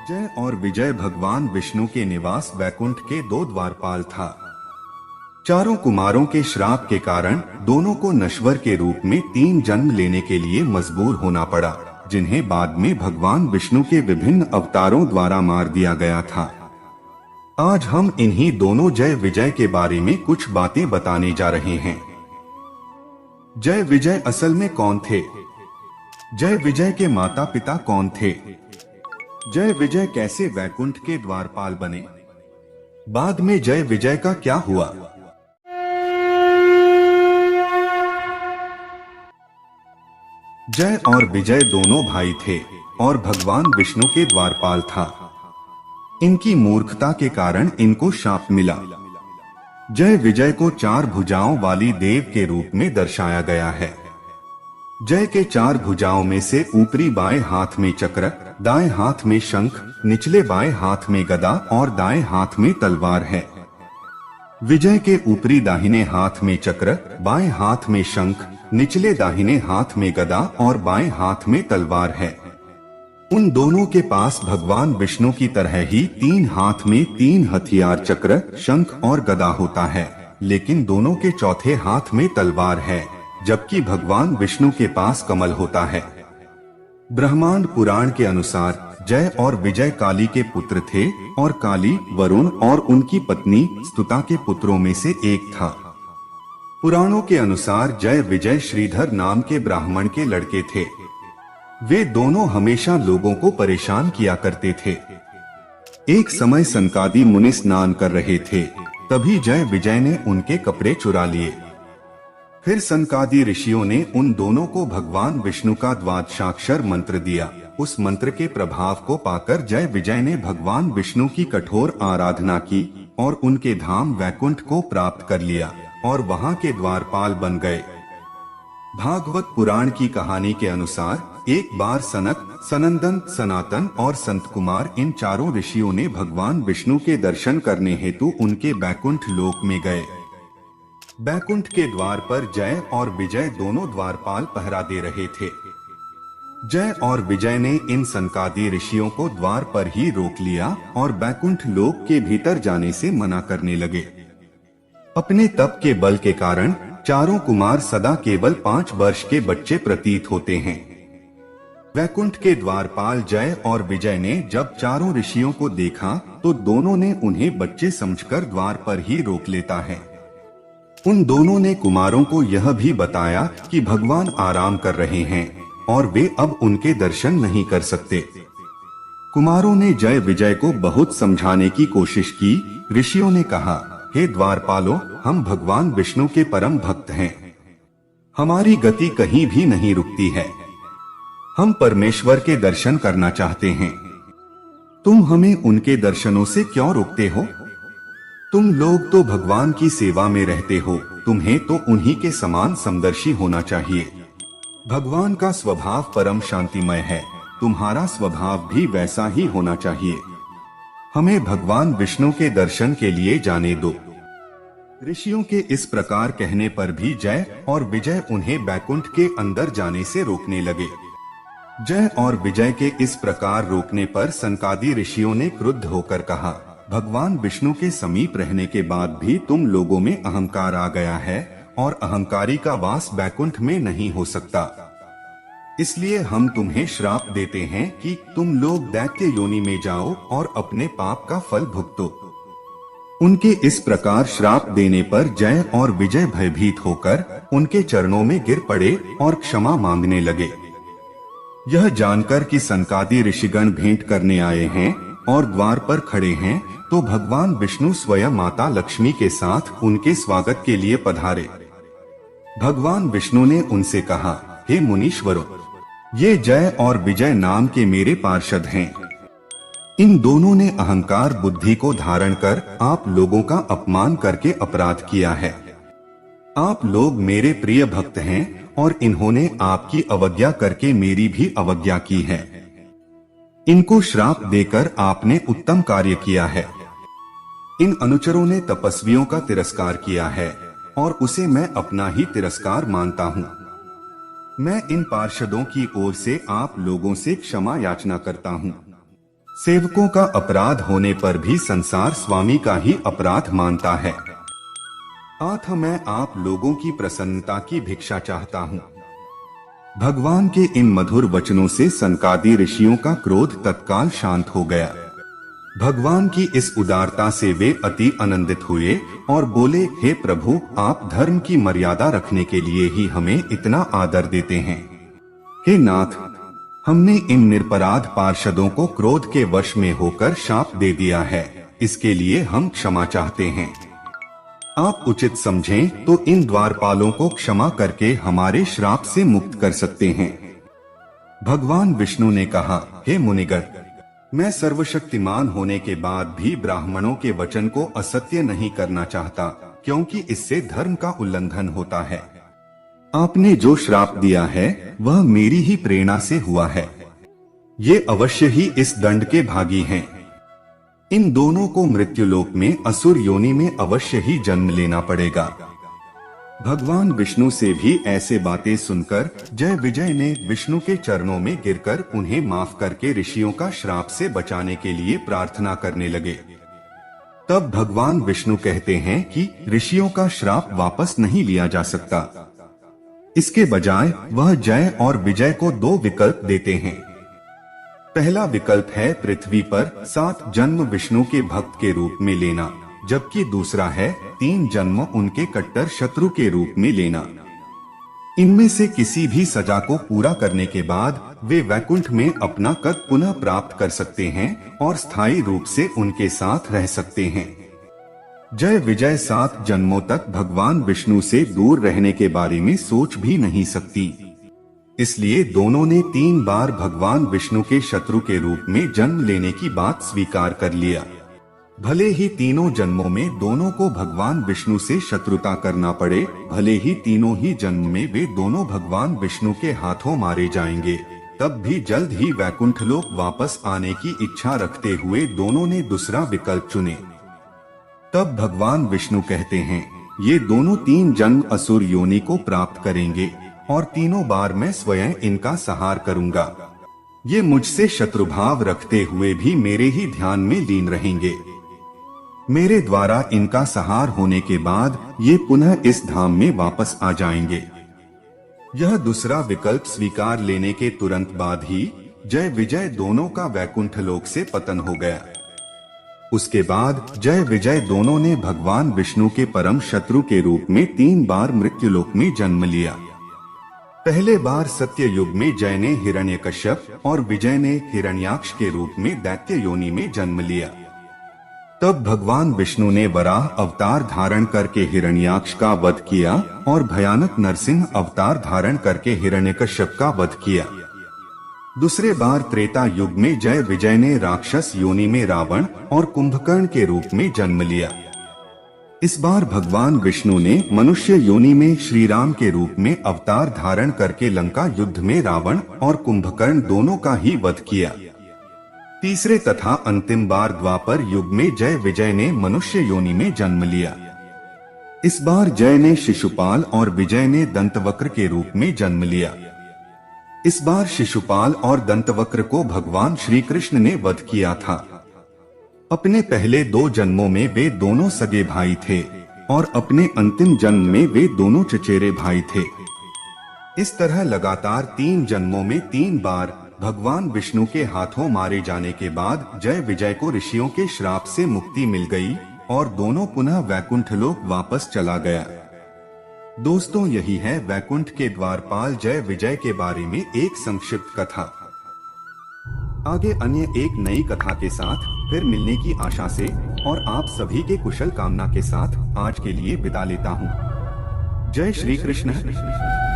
जय और विजय भगवान विष्णु के निवास वैकुंठ के दो द्वारपाल था। चारों कुमारों के श्राप के कारण दोनों को नश्वर के रूप में 3 जन्म लेने के लिए मजबूर होना पड़ा, जिन्हें बाद में भगवान विष्णु के विभिन्न अवतारों द्वारा मार दिया गया था। आज हम इन्हीं दोनों जय विजय के बारे में कुछ बातें बताने जा रहे हैं। जय विजय असल में कौन थे? जय विजय के माता पिता कौन थे? जय विजय कैसे वैकुंठ के द्वारपाल बने? बाद में जय विजय का क्या हुआ? जय और विजय दोनों भाई थे और भगवान विष्णु के द्वारपाल था। इनकी मूर्खता के कारण इनको शाप मिला। जय विजय को 4 भुजाओं वाली देव के रूप में दर्शाया गया है। जय के 4 भुजाओं में से ऊपरी बाएं हाथ में चक्र, दाएं हाथ में शंख, निचले बाएं हाथ में गदा और दाएं हाथ में तलवार है। विजय के ऊपरी दाहिने हाथ में चक्र, बाएं हाथ में शंख, निचले दाहिने हाथ में गदा और बाएं हाथ में तलवार है। उन दोनों के पास भगवान विष्णु की तरह ही 3 हाथ में 3 हथियार चक्र, शंख और गदा होता है, लेकिन दोनों के चौथे हाथ में तलवार है, जबकि भगवान विष्णु के पास कमल होता है। ब्रह्मांड पुराण के अनुसार जय और विजय काली के पुत्र थे और काली वरुण और उनकी पत्नी स्तुता के पुत्रों में से एक था। पुराणों के अनुसार जय विजय श्रीधर नाम के ब्राह्मण के लड़के थे। वे दोनों हमेशा लोगों को परेशान किया करते थे। एक समय सनकादि मुनि स्नान कर रहे थे, तभी जय विजय ने उनके कपड़े चुरा लिए। फिर सनकादि ऋषियों ने उन दोनों को भगवान विष्णु का द्वादशाक्षर मंत्र दिया। उस मंत्र के प्रभाव को पाकर जय विजय ने भगवान विष्णु की कठोर आराधना की और उनके धाम वैकुंठ को प्राप्त कर लिया और वहां के द्वारपाल बन गए। भागवत पुराण की कहानी के अनुसार एक बार सनक, सनंदन, सनातन और संत कुमार इन चारों ऋषियों ने भगवान विष्णु के दर्शन करने हेतु उनके वैकुंठ लोक में गए। वैकुंठ के द्वार पर जय और विजय दोनों द्वारपाल पहरा दे रहे थे। जय और विजय ने इन सनकादि ऋषियों को द्वार पर ही रोक लिया और वैकुंठ लोक के भीतर जाने से मना करने लगे। अपने तप के बल के कारण चारों कुमार सदा केवल 5 वर्ष के बच्चे प्रतीत होते हैं। वैकुंठ के द्वारपाल जय और विजय ने जब चारों ऋषियों को देखा तो दोनों ने उन्हें बच्चे समझकर द्वार पर ही रोक लेता है। उन दोनों ने कुमारों को यह भी बताया कि भगवान आराम कर रहे हैं और वे अब उनके दर्शन नहीं कर सकते। कुमारों ने जय विजय को बहुत समझाने की कोशिश की। ऋषियों ने कहा, हे द्वारपालों, हम भगवान विष्णु के परम भक्त हैं। हमारी गति कहीं भी नहीं रुकती है। हम परमेश्वर के दर्शन करना चाहते हैं। तुम हमें उनके दर्शनों से क्यों रोकते हो? तुम लोग तो भगवान की सेवा में रहते हो, तुम्हें तो उन्हीं के समान समदर्शी होना चाहिए। भगवान का स्वभाव परम शांतिमय है, तुम्हारा स्वभाव भी वैसा ही होना चाहिए। हमें भगवान विष्णु के दर्शन के लिए जाने दो। ऋषियों के इस प्रकार कहने पर भी जय और विजय उन्हें वैकुंठ के अंदर जाने से रोकने लगे। जय और विजय के इस प्रकार रोकने पर सनकादि ऋषियों ने क्रुद्ध होकर कहा, भगवान विष्णु के समीप रहने के बाद भी तुम लोगों में अहंकार आ गया है और अहंकारी का वास वैकुंठ में नहीं हो सकता। इसलिए हम तुम्हें श्राप देते हैं कि तुम लोग दैत्य योनि में जाओ और अपने पाप का फल भुगतो। उनके इस प्रकार श्राप देने पर जय और विजय भयभीत होकर उनके चरणों में गिर पड़े और क्षमा मांगने लगे। यह जानकर कि सनकादि ऋषिगण भेंट करने आए हैं और द्वार पर खड़े हैं, तो भगवान विष्णु स्वयं माता लक्ष्मी के साथ उनके स्वागत के लिए पधारे। भगवान विष्णु ने उनसे कहा, हे मुनीश्वरों, ये जय और विजय नाम के मेरे पार्षद हैं। इन दोनों ने अहंकार बुद्धि को धारण कर आप लोगों का अपमान करके अपराध किया है। आप लोग मेरे प्रिय भक्त हैं और इन्होंने आपकी अवज्ञा करके मेरी भी अवज्ञा की है। इनको श्राप देकर आपने उत्तम कार्य किया है। इन अनुचरों ने तपस्वियों का तिरस्कार किया है और उसे मैं अपना ही तिरस्कार मानता हूँ। मैं इन पार्षदों की ओर से आप लोगों से क्षमा याचना करता हूँ। सेवकों का अपराध होने पर भी संसार स्वामी का ही अपराध मानता है। अतः मैं आप लोगों की प्रसन्नता की भिक्षा चाहता हूँ। भगवान के इन मधुर वचनों से सनकादि ऋषियों का क्रोध तत्काल शांत हो गया। भगवान की इस उदारता से वे अति आनंदित हुए और बोले, हे प्रभु, आप धर्म की मर्यादा रखने के लिए ही हमें इतना आदर देते हैं। हे नाथ, हमने इन निरपराध पार्षदों को क्रोध के वश में होकर शाप दे दिया है, इसके लिए हम क्षमा चाहते हैं। आप उचित समझें तो इन द्वारपालों को क्षमा करके हमारे श्राप से मुक्त कर सकते हैं। भगवान विष्णु ने कहा, हे मुनिगण, मैं सर्वशक्तिमान होने के बाद भी ब्राह्मणों के वचन को असत्य नहीं करना चाहता, क्योंकि इससे धर्म का उल्लंघन होता है। आपने जो श्राप दिया है वह मेरी ही प्रेरणा से हुआ है। ये अवश्य ही इस दंड के भागी हैं। इन दोनों को मृत्युलोक में असुर योनि में अवश्य ही जन्म लेना पड़ेगा। भगवान विष्णु से भी ऐसे बातें सुनकर जय विजय ने विष्णु के चरणों में गिरकर उन्हें माफ करके ऋषियों का श्राप से बचाने के लिए प्रार्थना करने लगे। तब भगवान विष्णु कहते हैं कि ऋषियों का श्राप वापस नहीं लिया जा सकता। इसके बजाय वह जय और विजय को दो विकल्प देते हैं। पहला विकल्प है पृथ्वी पर 7 जन्म विष्णु के भक्त के रूप में लेना, जबकि दूसरा है 3 जन्म उनके कट्टर शत्रु के रूप में लेना। इनमें से किसी भी सजा को पूरा करने के बाद वे वैकुंठ में अपना पद पुनः प्राप्त कर सकते हैं और स्थायी रूप से उनके साथ रह सकते हैं। जय विजय 7 जन्मों तक भगवान विष्णु से दूर रहने के बारे में सोच भी नहीं सकती। इसलिए दोनों ने 3 बार भगवान विष्णु के शत्रु के रूप में जन्म लेने की बात स्वीकार कर लिया। भले ही तीनों जन्मों में दोनों को भगवान विष्णु से शत्रुता करना पड़े, भले ही तीनों ही जन्म में वे दोनों भगवान विष्णु के हाथों मारे जाएंगे, तब भी जल्द ही वैकुंठ लोक वापस आने की इच्छा रखते हुए दोनों ने दूसरा विकल्प चुने। तब भगवान विष्णु कहते हैं, ये दोनों 3 जन्म असुर योनि को प्राप्त करेंगे और तीनों बार मैं स्वयं इनका संहार करूंगा। ये मुझसे शत्रुभाव रखते हुए भी मेरे ही ध्यान में लीन रहेंगे। मेरे द्वारा इनका संहार होने के बाद ये पुनः इस धाम में वापस आ जाएंगे। यह दूसरा विकल्प स्वीकार लेने के तुरंत बाद ही जय विजय दोनों का वैकुंठ लोक से पतन हो गया। उसके बाद जय विजय दोनों ने भगवान विष्णु के परम शत्रु के रूप में 3 बार मृत्युलोक में जन्म लिया। पहले बार सत्य युग में जय ने हिरण्यकश्यप और विजय ने हिरण्याक्ष के रूप में दैत्य योनि में जन्म लिया। तब भगवान विष्णु ने वराह अवतार धारण करके हिरण्याक्ष का वध किया और भयानक नरसिंह अवतार धारण करके हिरण्यकश्यप का वध किया। दूसरे बार त्रेता युग में जय विजय ने राक्षस योनि में रावण और कुंभकर्ण के रूप में जन्म लिया। इस बार भगवान विष्णु ने मनुष्य योनि में श्री राम के रूप में अवतार धारण करके लंका युद्ध में रावण और कुंभकर्ण दोनों का ही वध किया। तीसरे तथा अंतिम बार द्वापर युग में जय विजय ने मनुष्य योनि में जन्म लिया। इस बार जय ने शिशुपाल और विजय ने दंतवक्र के रूप में जन्म लिया। इस बार शिशुपाल और दंतवक्र को भगवान श्री कृष्ण ने वध किया था। अपने पहले 2 जन्मों में वे दोनों सगे भाई थे और अपने अंतिम जन्म में वे दोनों चचेरे भाई थे। इस तरह लगातार 3 जन्मों में 3 बार भगवान विष्णु के हाथों मारे जाने के बाद जय विजय को ऋषियों के श्राप से मुक्ति मिल गई और दोनों पुनः वैकुंठ लोक वापस चला गया। दोस्तों, यही है वैकुंठ के द्वारपाल जय विजय के बारे में एक संक्षिप्त कथा। आगे अन्य एक नई कथा के साथ फिर मिलने की आशा से और आप सभी के कुशल कामना के साथ आज के लिए विदा लेता हूँ। जय श्री कृष्ण।